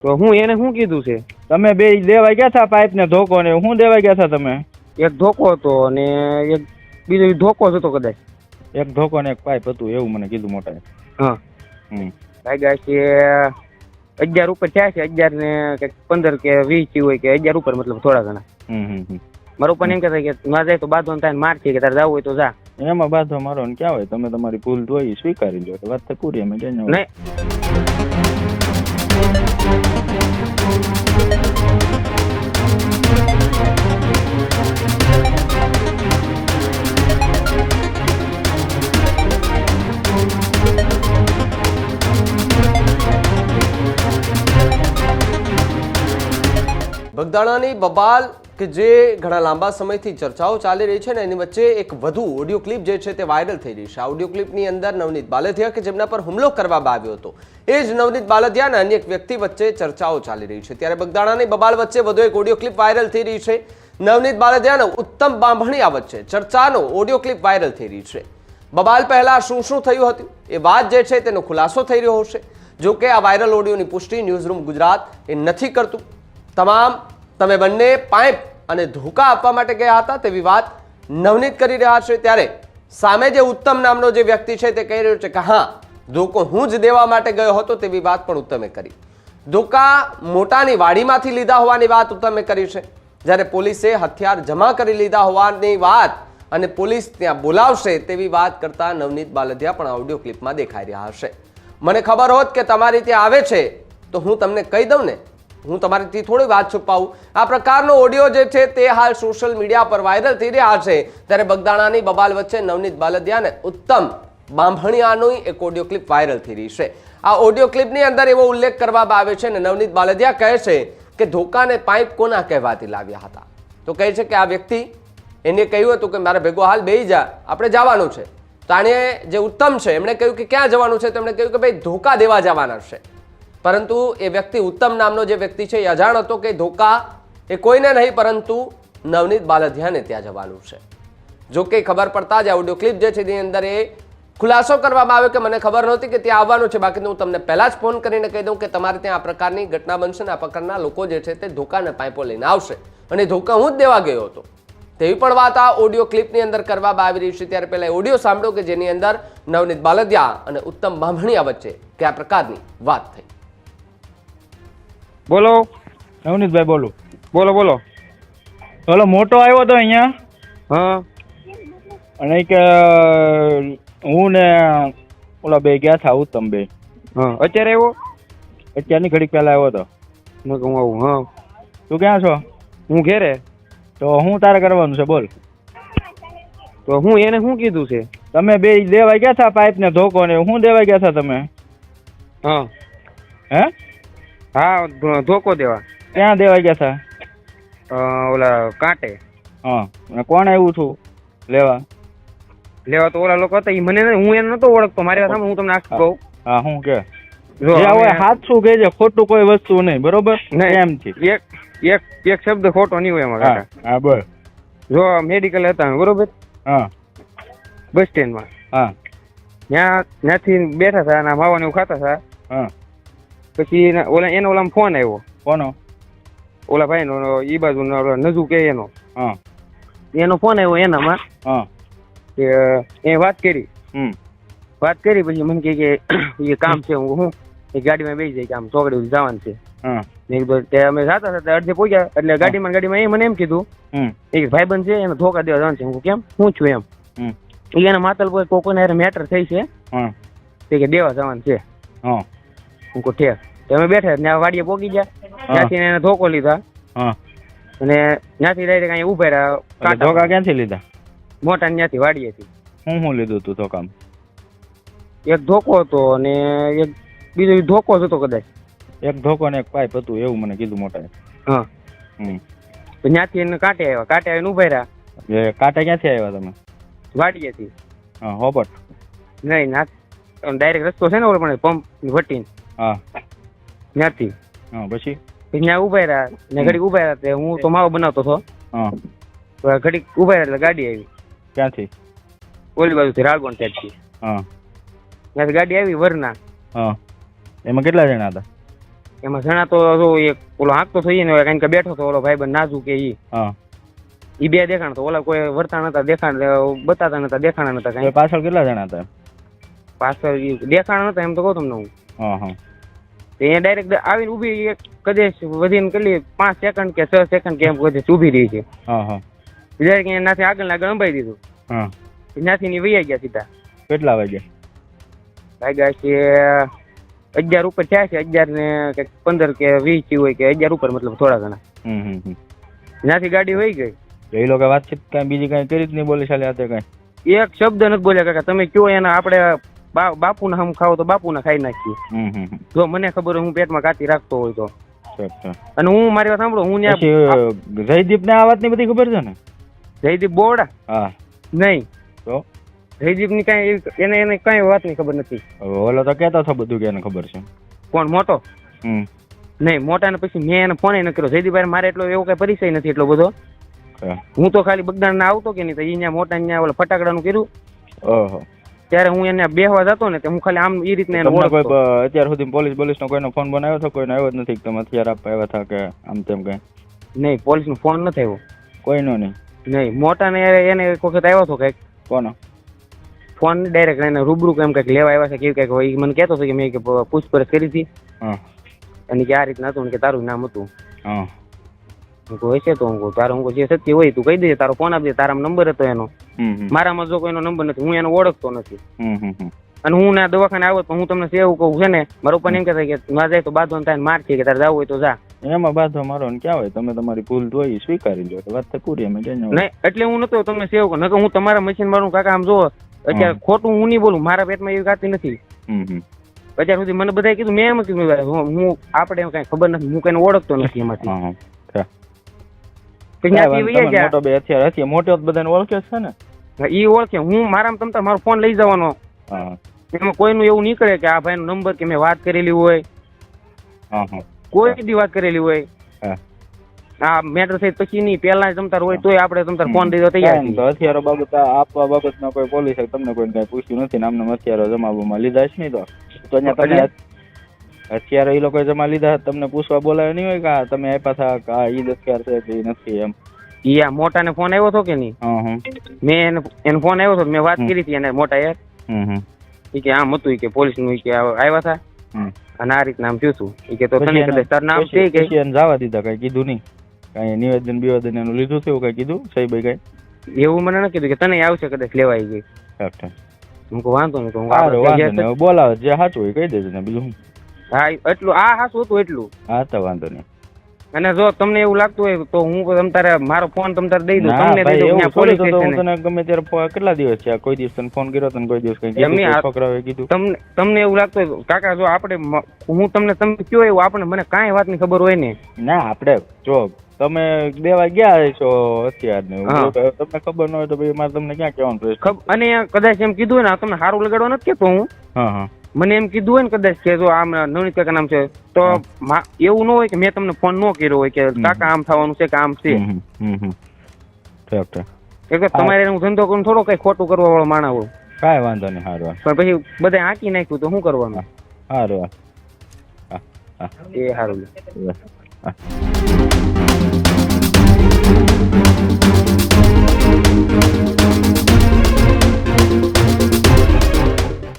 તો હું એને શું કીધું છે? તમે બે દેવા ગયા હતા પાઇપ ને ધોકો ને શું દેવા ગયા હતા તમે? એક ધોકો હતો અને એક બીજો ધોકો જ હતો કદાચ. એક ધોકો ને એક પાઇપ હતું એવું મને કીધું મોટા. હા. લાગ્યા છે 11 ઉપર થયા છે, 11 ને કંઈક 15 કે 20 હોય કે 11 ઉપર, મતલબ થોડા ઘણા. મારા ઉપર એમ કહેતા કે ના જાય તો બાંધવાનું થાય, માર છે કે તારે જવું હોય તો જા. એમાં બાંધવા મારો ને ક્યાં હોય, તમે તમારી ભૂલ જોઈ સ્વીકારી લો, વાત તો પૂરી. અમે ક્યાં નહીં. બગદાણાની બબાલ કે જે ઘણા લાંબા સમયથી ચર્ચાઓ ચાલી રહી છે ને એની વચ્ચે એક વધુ ઓડિયો ક્લિપ જે છે તે વાયરલ થઈ રહી છે. આ ઓડિયો ક્લિપની અંદર નવનીત બાલદિયા કે જેમના પર હુમલો કરવામાં આવ્યો હતો એ જ નવનીત બાલદિયા અને અન્ય એક વ્યક્તિ વચ્ચે ચર્ચાઓ ચાલી રહી છે. ત્યારે બગદાણાની બબાલ વચ્ચે વધુ એક ઓડિયો ક્લિપ વાયરલ થઈ રહી છે. નવનીત બાલદિયા અને ઉત્તમ બાંભણિયા વચ્ચે ચર્ચાનો ઓડિયો ક્લિપ વાયરલ થઈ રહી છે. બબાલ પહેલા શું શું થયું હતું એ વાત જે છે તેનો ખુલાસો થઈ રહ્યો હશે. જો કે આ વાયરલ ઓડિયોની પુષ્ટિ ન્યૂઝરૂમ ગુજરાત એ નથી કરતું. તમે બંને પાઇપ અને ધોકા આપવા માટે ગયા હતા તેવી વાત નવનીત કરી રહ્યા છે. ત્યારે સામે જે ઉત્તમ નામનો જે વ્યક્તિ છે તે કહી રહ્યો છે કે હા, ધોકો હું જ દેવા માટે ગયો હતો તેવી વાત પણ ઉત્તમે કરી. ધોકા મોટાની વાડીમાંથી લીધા હોવાની વાત ઉત્તમે કરી છે. જ્યારે પોલીસે હથિયાર જમા કરી લીધા હોવાની વાત અને પોલીસ ત્યાં બોલાવશે તેવી વાત કરતા નવનીત બાલદિયા પણ ઓડિયો ક્લિપમાં દેખાઈ રહ્યા હશે. મને ખબર હોત કે તમારી ત્યાં આવે છે તો હું તમને કહી દઉં ને, હું તમારીથી થોડી વાત છુપાવું. આ પ્રકારનો ઓડિયો જે છે તે હાલ સોશિયલ મીડિયા પર વાયરલ થઈ રહ્યા છે. ત્યારે બગદાણાની બબાલ વચ્ચે નવનીત બાલદિયા અને ઉત્તમ બાંભણિયાની એક ઓડિયો ક્લિપ વાયરલ થઈ રહી છે. આ ઓડિયો ક્લિપની અંદર એવો ઉલ્લેખ કરવામાં આવે છે અને નવનીત બાલદિયા કહે છે કે ધોકાને પાઇપ કોના કહેવાથી લાવ્યા હતા. તો કહે છે કે આ વ્યક્તિ એને કહ્યું હતું કે મારે ભેગો હાલ બેસી જા, આપણે જવાનું છે. તો આને જે ઉત્તમ છે એમણે કહ્યું કે ક્યાં જવાનું છે? તેમણે કહ્યું કે ભાઈ ધોકા દેવા જવાના છે. પરંતુ એ વ્યક્તિ ઉત્તમ નામનો જે વ્યક્તિ છે એ અજાણ હતો કે ધોકા એ કોઈને નહીં પરંતુ નવનીત બાલદિયાને ત્યાં જવાનું છે. જો કે ખબર પડતા જ આ ઓડિયો ક્લિપ જે છે તેની અંદર એ ખુલાસો કરવામાં આવ્યો કે મને ખબર નહોતી કે ત્યાં આવવાનું છે, બાકી હું તમને પહેલા જ ફોન કરીને કહી દઉં કે તમારે ત્યાં આ પ્રકારની ઘટના બનશે ને આ પ્રકારના લોકો જે છે તે ધોકાને પાઇપો લઈને આવશે અને ધોકા હું જ દેવા ગયો હતો તેવી પણ વાત આ ઓડિયો ક્લિપની અંદર કરવામાં આવી રહી છે. ત્યારે પહેલા ઓડિયો સાંભળો કે જેની અંદર નવનીત બાલદિયા અને ઉત્તમ બાંભણિયા વચ્ચે કયા પ્રકારની વાત થઈ. બોલો નવનીતભાઈ બોલું. બોલો. ઓલો મોટો આવ્યો હતો અહીંયા. હા. અને કે હું ને ઓલા બે ગયા હતા, ઉત્તમ બે. હા. અત્યારે આવ્યો? અત્યારની ઘડીક પહેલા આવ્યો હતો. હું આવું. હા. તું ક્યાં છો? હું ઘેરે. તો હું તારે કરવાનું છે બોલ. તો હું એને શું કીધું છે? તમે બે દેવા ગયા હતા પાઇપ ને ધોકો ને શું દેવા ગયા હતા તમે? હા. હે? હા, ધોકો દેવા. ક્યાં દેવા ગયા હતા? ઓલા કાંટે. હા. કોણ આવ્યું છું લેવા? લેવા તો ઓલા લોકો હતા. ઈ મને હું એને નતો ઓળખતો. મારી સામે હું તમને આખું કહું. હા. હું કે સાચું કહેજે, ખોટું કોઈ વસ્તુ નહીં, બરોબર? એમ થી એક શબ્દ ખોટો નહીં હોય એમાં. હા બોલ. જો મેડિકલ હતા બરોબર. હા. બસ સ્ટેન્ડ માં. હા. ત્યાંથી બેઠા હતા અને માવાનું એવું ખાતા હતા. હા. પછી એનો ઓલા ફોન આવ્યો. કોનો? ઓલા ભાઈ નો, ઈ બાજુ નજુ કે એનો. હા. એનો ફોન આવ્યો એનામાં. હા. કે એ વાત કરી. વાત કરી પછી મને કે એ કામ છે, હું એ ગાડીમાં બેસી જાય કે આમ ચોકડી જવાનું છે. અમે જતા હતા અડધે પહોંચ્યા એટલે ગાડીમાં એ મને એમ કીધું એક ભાઈબંધ છે એને ધોકા દેવા જવાનું છે. હું કેમ, હું છું એમ. એના માતલ કોકોને મેટર થઈ છે કે દેવા જવાનું છે. હું કહું ઠેક. અમે બેઠા ત્યાં વાડીએ પોગી ગયા. ત્યાંથી એને ધોકો લીધા અને ત્યાંથી ડાયરેક્ટ અહીંયા ઉભા રહ્યા. ધોકા ક્યાંથી લીધા? મોટા ત્યાંથી વાડીએથી. હું લીધું તું ધોકામ? એક ધોકો હતો અને એક બીજો ધોકો જ હતો કદાચ. એક ધોકો ને એક પાઇપ હતું એવું મને કીધું મોટા. હા. ત્યાંથી એને કાંટે આવ્યા. કાંટે આવીને ઉભા રહ્યા. કાંટે ક્યાંથી આવ્યા તમે? વાડીએથી. હા. હોપટ નહીં, ડાયરેક્ટ રસ્તો છે ને ઓલો પણ પંપ વટીને. હા. ત્યાંથી. હા. પછી ત્યાં ઉભા રહ્યા ને ઘડીક ઉભા રહ્યા. હું તો માવો બનાવતો હતો. હા. ઘડીક ઉભા રહ્યા એટલે ગાડી આવી. ક્યાંથી? ઓલી બાજુથી રાળગોણ સાઈડથી. હા. ત્યાંથી ગાડી આવી વરના. હા. એમાં કેટલા જણા હતા? એમાં જણા તો જો એક ઓલો હાંકતો થઈ ને કારણ કે બેઠો તો ઓલો ભાઈબંધ નાજુ કે હા ઈ બે દેખાણ તો ઓલા કોઈ વર્તા નતા દેખાણ બતાતા નતા દેખાણા નતા તો કઈ પાછળ કેટલા જણા હતા? પાછળ ઈ દેખાણા નતા એમ તો કહું તમને હું હા હા તો એ ડાયરેક્ટ આવીને ઊભી કદાચ વધીને કેટલી 5 સેકન્ડ કે 6 સેકન્ડ કે એમ કદાચ ઊભી રહી છે. હા હા ડાયરેક્ટ એનાથી આગળ અંબાઈ દીધું. હા ત્યાંથી ની વૈયા ગયા સીધા. કેટલા વાગ્યા? વાગ્યા છે 11 ઉપર થયા છે, 11 ને કંઈક 15 કે 20 થયું હોય કે 11 ઉપર મતલબ થોડા ઘણા. ત્યાંથી ગાડી વહી ગઈ. એ લોકો વાતચીત કઈ બીજી કઈ કરી જ નહીં બોલી ચાલે આતે કઈ એક શબ્દ નથી બોલ્યા કાકા. તમે કયો એના આપણે બાપુના હમ ખાવ તો બાપુના ખાઈ નાખીએ. જો મને ખબર હોય હું પેટમાં કાતી રાખતો હોય તો. અને હું મારી વાત સાંભળો, હું જયદીપ ને આ વાત ની બધી ખબર છે ને? જયદીપ બોવડા? હા. નહીં તો જયદીપ ની કઈ એને કઈ વાત ની ખબર નથી. ઓલો તો કેતો હતો બધું કે એને ખબર છે. કોણ મોટો? નહીં મોટા ને પછી મેં એને ફોન ન કર્યો. જયદીપ મારે એટલો એવો કઈ પરિચય નથી એટલો બધો. હું તો ખાલી બગદાણ ના આવતો કે નહીં તો અહીંયા મોટા અહીંયા ઓલા ફટાકડા નું કર્યું. ઓહો. ત્યારે હું એને બેહવા જતો ને હું ખાલી આમ એ રીતના એને ઓળખતો. અત્યાર સુધી પોલીસ નો કોઈનો ફોન બનાવ્યો હતો? કોઈનો આવ્યો જ નથી? તમે હથિયાર આપવા આવ્યા હતા કે આમ તેમ કઈ? નહીં, પોલીસ નો ફોન નથી આવ્યો. કોઈનો નહીં? નહીં, મોટા ને એને એક વખત આવ્યો હતો કઈક. કોનો ફોન? ડાયરેક્ટ એને રૂબરૂ એમ કઈક લેવા આવ્યા છે કેવું કઈક હોય. મને કહેતો હતો કે મેં પૂછપરછ કરી હતી અને કે આ રીતના હતું કે તારું નામ હતું. હશે તો હું તારું જે સત્ય હોય તું કહી દેજે, તારો ફોન આપી દે. તારામાં નંબર હતો એનો, મારામાં જો કોઈનો નંબર નથી. હું એને ઓળખતો નથી. અને હું ના દવાખાને આવ્યો તો હું તમને એવું કહું છે ને, મારા ઉપર એમ કહેતા કે ના જાય તો બાંધો થાય માર છે કે તારે જવું હોય તો જા. એમાં બાંધો મારો ક્યાં હોય? તમે તમારી ભૂલ હોય સ્વીકારી લો, વાત પૂરી. અમે નહીં એટલે હું નતો તમને સેવ કહું, નકર હું તમારા મશીન મારું કાકા. આમ જો અત્યારે ખોટું હું નહીં બોલું, મારા પેટમાં એવી ખાતી નથી. અત્યાર સુધી મને બધાએ કીધું, મેં એમ કીધું હું આપણે કઈ ખબર નથી, હું કઈ ઓળખતો નથી એમાંથી. મોટો બે અત્યારે મોટો બધાને ઓળખે છે ને? ઈ ઓળખે. હું મારામાં તમતા મારો ફોન લઈ જવાનો, એમાં કોઈનું એવું નીકળે કે આ ભાઈ નો નંબર કે મેં વાત કરેલી હોય, કોઈ દી વાત કરેલી હોય. આ મેટર થઈ પછી નહીં, પેલા તમતાર હોય તોય આપણે તમતાર ફોન દઈ દો તૈયાર. હથિયારો બાબત આપવા બાબતમાં કોઈ પોલીસે તમને કોઈ કઈ પૂછ્યું નથી? નામના હથિયારો જમાવવામાં લીધા છે નહીં? તો અહીંયા તમે હથિયારો એ લોકો જમા લીધા, તમને પૂછવા બોલાયો નહીં હોય કે તમે આપ્યા હતા કે ઈ હથિયાર છે કે નથી એમ? યા મોટા ને ફોન આવ્યો હતો કે નહીં? મેં એને ફોન આવ્યો હતો, મેં વાત કરી હતી એને મોટા યાર. ઈ કે આમ હતું કે પોલીસ નું કે આવ્યા હતા અને આ રીતના આમ થયું હતું. ઈ કે તો તને કદાચ તાર નામ છે કે જવા દીધા? કઈ કીધું નહીં? કઈ નિવેદન બિવેદન એનું લીધું થયું? કઈ કીધું સાહેબ? કઈ એવું મને ન કીધું કે તને આવશે કદાચ લેવાઈ ગઈ. હું વાંધો નહીં, બોલાવે જે સાચું હોય કહી દેજો ને, બીજું. હા એટલું આ સાચું હતું એટલું. હા તો વાંધો નહીં. અને જો તમને એવું લાગતું હોય તો હું તમારે મારો ફોન તમારે દઈ દઉં. તમને દઈ દઉં. પોલીસ સ્ટેશન તને ગમે ત્યારે કેટલા દિવસ છે? કોઈ દિવસ તને ફોન કર્યો તને? કોઈ દિવસ કઈ છોકરાઓએ કીધું? તમને એવું લાગતું હોય કાકા, જો આપણે હું તમને તમે કયો એવું આપણે મને કાંઈ વાતની ખબર હોય ને. ના આપણે જો તમે દેવા ગયા છો અત્યાર ને, તમને ખબર ન હોય તો ભાઈ મારે તમને ક્યાં કહેવાનું? અને કદાચ એમ કીધું હોય ને તમને સારું લગાડવા નથી કેતો હું. મને એમ કીધું હોય ને કદાચ કે જો આમ નવનીત કાકા નામ છે તો એવું ન હોય કે મેં તમને ફોન ન કર્યો હોય કે કાકા આમ થવાનું છે કે આમ છે. તમારે હું ધંધો કરું થોડો કઈ ખોટું કરવા વાળો માણસ હોય. કાંઈ વાંધો નહીં. સારું. પણ પછી બધા આંકી નાખ્યું તો શું કરવાનું? સારું. એ સારું.